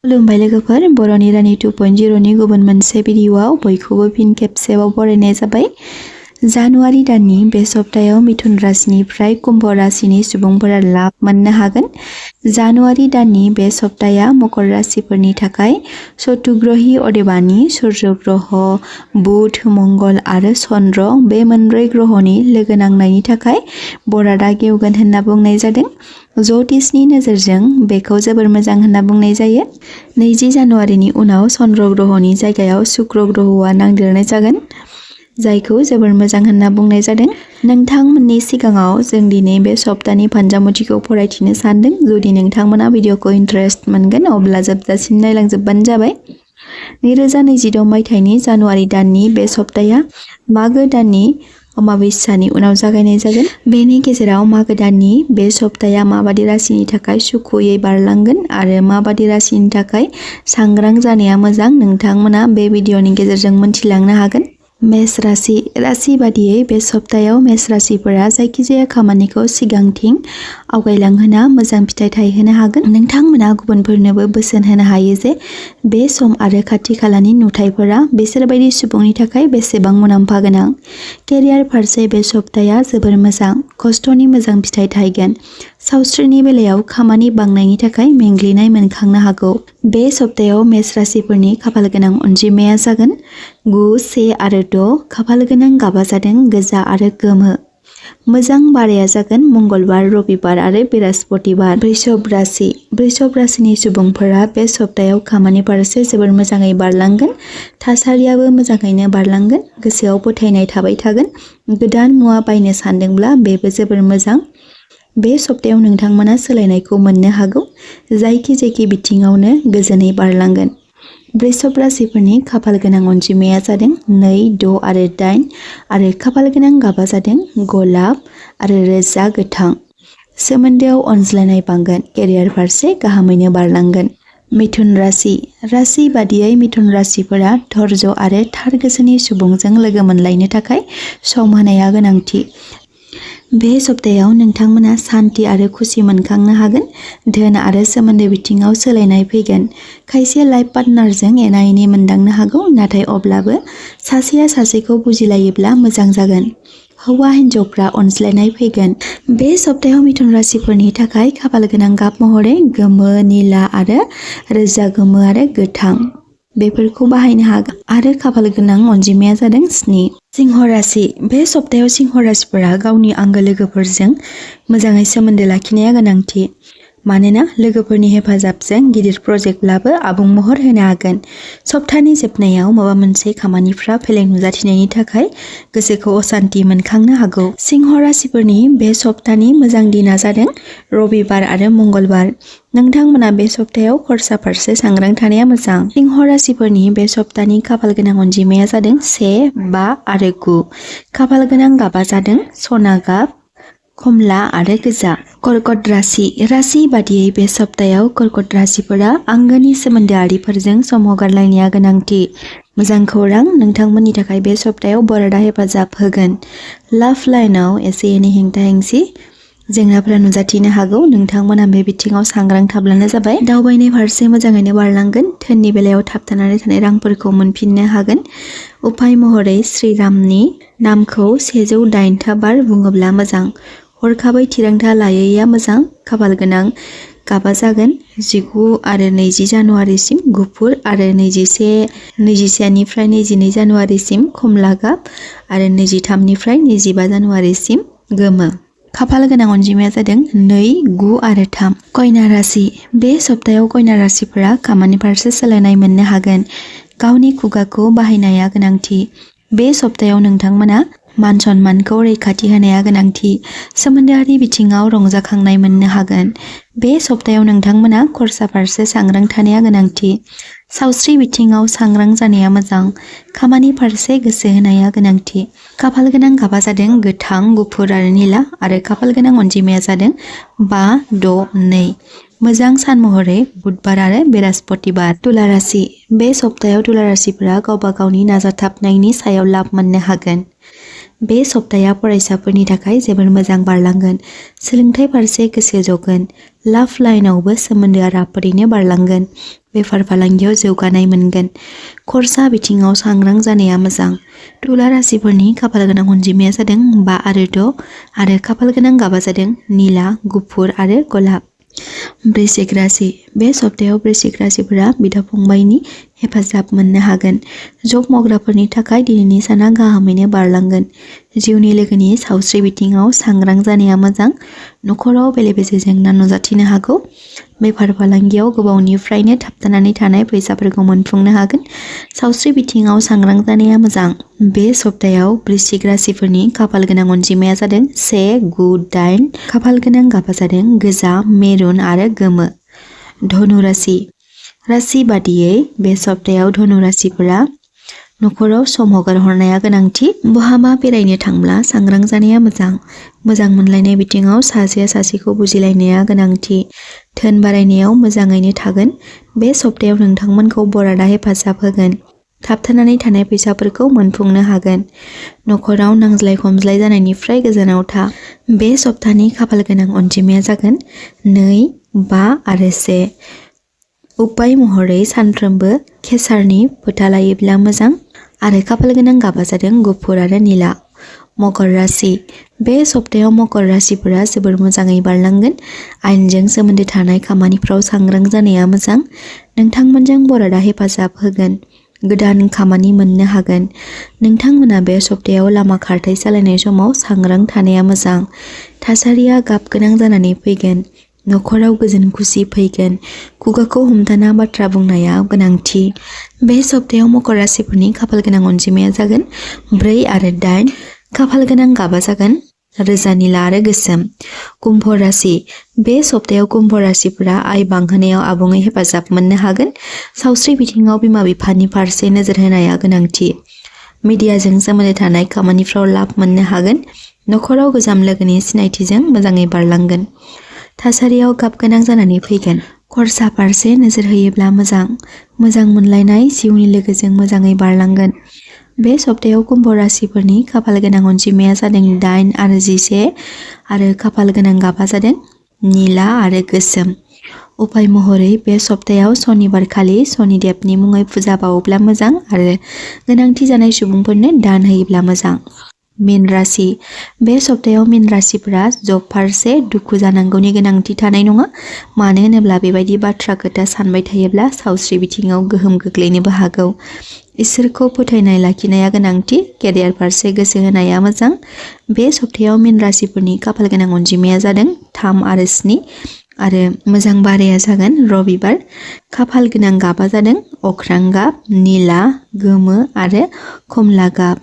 खुलुमबाय लोगोफोर, बर'नि रानि 2.0 नि गुबुन मोनसे भिडिअआव बयखौबो फिन खेबसेबाव बरायनाय जाबाय। जानुवारि दाननि बे सप्तायाव मिथुन राशिनिफ्राय कुम्भ राशिनि सुबुंफोरा लाब मोननो हागोन। जानुवारि दाननि बे सप्ताया मकर राशिफोरनि थाखाय चतुग्रही अदेबानि सूर्य ग्रह, बुध, मंगल आरो चन्द्र बे मोनब्रै ग्रहनि लोगो नांनायनि थाखाय बरादा गेवगोन होनना बुंनाय जादों। ज्योतिषनि नोजोरजों बेखौ जोबोर मोजां होनना बुंनाय जायो। 20 जानुवारिनि उनाव चन्द्र ग्रहनि जायगायाव शुक्र ग्रहआ नांदेरनाय जागोन, जायखौ जोबोर मोजां होनना बुंनाय जादों। नोंथांमोननि सिगाङाव जों दिनै बे सप्तानि फानजामुथिखौ फरायथिनो सानदों। जुदि नोंथांमोना भिडिअखौ इन्टारेस्ट मोनगोन अब्ला जोबजासिम नायलांजोबबानो जाबाय। 2026 मायथाइनि जानुवारि दाननि बे सप्ताया मागो दाननि अमाबस्यानि उनाव जागायनाय जागोन। बेनि गेजेराव मागो दाननि बे सप्ताया माबादि राशिनि थाखाय सुखुयै बारलांगोन आरो माबादि राशिनि थाखाय सांग्रां जानाया मोजां नोंथांमोना बे भिडिअनि गेजेरजों मोनथिलांनो हागोन। मेष राशि बादियै बे सप्तायाव मेष राशिफोरा जायखिजाया खामानिखौ सिगांथिं आवगायलांहोना मोजां फिथाइ थायहोनो हागोन। नोंथांमोना गुबुनफोरनोबो बोसोन होनो हायो जे बे सम आरो खाथि खालानि नुथायफोरा बिसोरबायदि सुबुंनि थाखाय बेसेबां मुलाम्फा गोनां। केरियार फारसे बे सप्ताया जोबोर मोजां, खस्थ'नि मोजां फिथाइ थायगोन। सावस्रिनि बेलायाव खामानि बांनायनि थाखाय मेंग्लिनाय मोनखांनो हागौ। बे सप्तायाव मेष राशिफोरनि खाफाल गोनां अनजिमाया जागोन 9, 1 आरो 6। खाफाल गोनां गाबा जादों गोजा आरो गोमो। मोजां बाराया जागोन मंगलबार, रबिबार आरो बृहस्पतिबार। वृषभ राशिनि सुबुंफोरा बे सप्तायाव खामानि फारसे जोबोर मोजाङै बारलांगोन। थासारियाबो मोजाङैनो बारलांगोन। गोसोआव फोथायनाय थाबाय थागोन। गोदान मुवा बायनो सानदोंब्ला बेबो जोबोर मोजां। बे सप्तायाव नोंथांमोना सोलायनायखौ मोननो हागौ। जायखि बिथिङावनो गोजोनै बारलांगोन। वृषभ राशिफोरनि खाफाल गोनां अनजिमाया जादों 2, 6 आरो 8 आरो खाफाल गोनां गाबा जादों गलाब आरो रोजा गोथां। सोमोन्दोआव अनज्लायनाय बांगोन। केरियार फारसे गाहामैनो बारलांगोन। मिथुन राशि बादियै मिथुन राशिफोरा धैर्य आरो थार गोसोनि सुबुंजों लोगो मोनलायनो थाखाय सम होनाया गोनांथि। बे सप्तायाव नोंथांमोना सान्थि आरो खुसि मोनखांनो हागोन। धोन आरो सोमोन्दो बिथिङाव सोलायनाय फैगोन। खायसे लाइफ पार्टनारजों एना-एनि मोनदांनो हागौ, नाथाय अब्लाबो सासेया सासेखौ बुजिलायोब्ला मोजां जागोन। हौवा हिन्जावफ्रा अनज्लायनाय फैगोन। बे सप्तायाव मिथुन राशिफोरनि थाखाय खाफाल गोनां गाब महरै गोमो, निला आरो रोजा गोमो आरो गोथां बेफोरखौ बाहायनो हागोन आरो खाफाल गोनां अनजिमाया जादों 7। सिंह राशि बे सप्तायाव सिंह राशिफोरा गावनि आंगो लोगोफोरजों मोजाङै सोमोन्दो लाखिनाया गोनांथि। मानोना लोगोफोरनि हेफाजाबजों गिदिर प्रजेक्टब्लाबो आबुं महर होनो हागोन। सप्तानि जोबनायाव माबा मोनसे खामानिफ्रा फेलें नुजाथिनायनि थाखाय गोसोखौ असान्ति मोनखांनो हागौ। सिंह राशिफोरनि बे सप्तानि मोजां दिना जादों रबिबार आरो मंगलबार। नोंथांमोना बे सप्तायाव खरसा फारसे सांग्रां थानाया मोजां। सिंह राशिफोरनि बे सप्तानि खाफाल गोनां अनजिमाया जादों 1, 5 आरो 9। खाफाल गोनां गाबा जादों सना गाब, खमला आरो गोजा। कर्कट राशि बादियै बे सप्तायाव कर्कट राशिफोरा आंगोनि सोमोन्दोआरिफोरजों सम हगारलायनाया गोनांथि। मोजां खौरां, नोंथांमोननि थाखाय बे सप्तायाव बरादा हेफाजाब होगोन। लाभ लाइनआव एसे एनै हेंथा-हेंसि जेंनाफोरा नुजाथिनो हागौ। नोंथांमोना बे बिथिङाव सांग्रां थाब्लानो जाबाय। दावबायनाय फारसे मोजाङैनो बारलांगोन। धोननि बेलायाव थाबथानानै थानाय रांफोरखौ मोनफिननो हागोन। उपाय महरै श्रीरामनि नामखौ 108 बार बुङोब्ला मोजां। हरखाबै थिरांथा लायैया मोजां। खाफाल गोनां गाबा जागोन 19 आरो 20 जानुवारिसिम गुफुर आरो 21 निफ्राय 22 जानुवारिसिम खमला गाब आरो 23 निफ्राय 25 जानुवारिसिम गोमो। खाफाल गोनां अनजिमाया जादों 2, 9 आरो 3। कन्या राशि बे सप्तायाव कन्या राशिफोरा खामानि फारसे सोलायनाय मोननो हागोन। गावनि खुगाखौ बाहायनाया गोनांथि। बे सप्तायाव नोंथांमोना मान सन्मानखौ रैखाथि होनाया गोनांथि। सोमोन्दोआरि बिथिङाव रंजाखांनाय मोननो हागोन। बे सप्तायाव नोंथांमोना खरसा फारसे सांग्रां थानाया गोनांथि। सावस्रि बिथिङाव सांग्रां जानाया मोजां। खामानि फारसे गोसो होनाया गोनांथि। खाफाल गोनां गाबा जादों गोथां, गुफुर आरो निला आरो खाफाल गोनां अनजिमाया जादों 5, 6, 2। मोजां सान महरै बुधबार आरो बृहस्पतिबार। तुला राशि बे सप्तायाव तुला राशिफोरा गावबा गावनि नाजाथाबनायनि सायाव लाब मोननो हागोन। बे सप्ताया फरायसाफोरनि थाखाय जोबोर मोजां बारलांगोन। सोलोंथाइ फारसे गोसो जगोन। लाभ लाइनावबो सोमोन्दोआ राफोदैनो बारलांगोन। बेफार फालांगियाव जौगानाय मोनगोन। खरसा बिथिङाव सांग्रां जानाया मोजां। तुला राशिफोरनि खाफाल गोनां अनजिमाया जादों 5 आरो 6 आरो खाफाल गोनां गाबा जादों निला, गुफुर आरो गलाब। वृश्चिक राशि। बे सप्तायाव वृश्चिक राशिफोरा बिदा फंबायनि हेफाजाब मोननो हागोन। जब मावग्राफोरनि थाखाय दिनैनि साना गाहामैनो बारलांगोन। जिउनि लोगोनि सावस्रि बिथिङाव सांग्रां जानाया मोजां। नखराव बेले-बेजे जेंना नुजाथिनो हागौ। बेफार फालांगियाव गोबावनिफ्रायनो थाबथानानै थानाय फैसाफोरखौ मोनफुंनो हागोन। सावस्रि बिथिङाव सांग्रां जानाया मोजां। बे सप्तायाव वृश्चिक राशिफोरनि खाफाल गोनां अनजिमाया जादों 1, 9, 8। खाफाल गोनां गाबा जादों गोजा, मेरुन आरो गोमो। धनु राशि। राशि बादियै बे सप्तायाव धनु राशिफोरा नखराव सम हगारहरनाया गोनांथि। बहाबा बेरायनो थांब्ला सांग्रां जानाया मोजां। मोजां मोनलायनाय बिथिङाव सासेया सासेखौ बुजिलायनाया गोनांथि। धोन बारायनायाव मोजाङैनो थागोन। बे सप्तायाव नोंथांमोनखौ बरादा हेफाजाब होगोन। थाबथानानै थानाय फैसाफोरखौ मोनफुंनो हागोन। नखराव नांज्लाय खमज्लाय जानायनिफ्राय गोजानाव था। बे सप्तानि खाफाल गोनां अनजिमाया जागोन 2, 5 आरो 1। उपाय महरै सानफ्रोमबो केसारनि फोथा लायोब्ला मोजां आरो खाफाल गोनां गाबा जादों गुफुर आरो निला। मकर राशि। बे सप्तायाव मकर राशिफोरा जोबोर मोजाङै बारलांगोन। आयेनजों सोमोन्दो थानाय खामानिफ्राव सांग्रां जानाया मोजां। नोंथांमोनजों बरादा हेफाजाब होगोन। गोदान खामानि मोननो हागोन। नोंथांमोना बे सप्तायाव लामा खारथाइ सालायनाय समाव सांग्रां थानाया मोजां। थासारिया गाब गोनां जानानै फैगोन। नखराव गोजोन खुसि फैगोन। खुगाखौ हमथाना बाथ्रा बुंनाया गोनांथि। बे सप्तायाव मकर राशिफोरनि खाफाल गोनां अनजिमाया जागोन 4 आरो 8। खाफाल गोनां गाबा जागोन रोजा निला आरो गोसोम। कुम्भ राशि। बे सप्तायाव कुम्भ राशिफोरा आय बांहोनायाव आबुङै हेफाजाब मोननो हागोन। सावस्रि बिथिङाव बिमा-बिफानि फारसे नोजोर होनाया गोनांथि। मिडियाजों सोमोन्दो थानाय खामानिफ्राव लाब मोननो हागोन। नखराव गोजाम लोगोनि सिनायथिजों मोजाङै बारलांगोन। थासारियाव गाब गोनां जानानै फैगोन। खरसा फारसे नोजोर होयोब्ला मोजां। मोजां मोनलायनाय जिउनि लोगोजों मोजाङै बारलांगोन। बे सप्तायाव कुम्भ राशिफोरनि खाफाल गोनां अनजिमाया जादों 8 आरो 11 आरो खाफाल गोनां गाबा जादों निला आरो गोसोम। उपाय महरै बे सप्तायाव सनिबारखालि शनिदेबनि मुङै फुजा बावोब्ला मोजां आरो गोनांथि जानाय सुबुंफोरनो दान होयोब्ला मोजां। मीन राशि। बे सप्तायाव मीन राशिफोरा जब फारसे दुखु जानांगौनि गोनांथि थानाय नङा। मानो होनोब्ला बेबायदि बाथ्रा खोथा सानबाय थायोब्ला सावस्रि बिथिङाव गोहोम गोग्लैनोबो हागौ। इसोरखौ फोथायनाय लाखिनाया गोनांथि। केरियार फारसे गोसो होनाया मोजां। बे सप्तायाव मीन राशिफोरनि खाफाल गोनां अनजिमाया जादों 3 आरो 7 आरो मोजां बाराया जागोन रबिबार। खाफाल गोनां गाबा जादों अख्रां गाब, निला, गोमो आरो खमला गाब।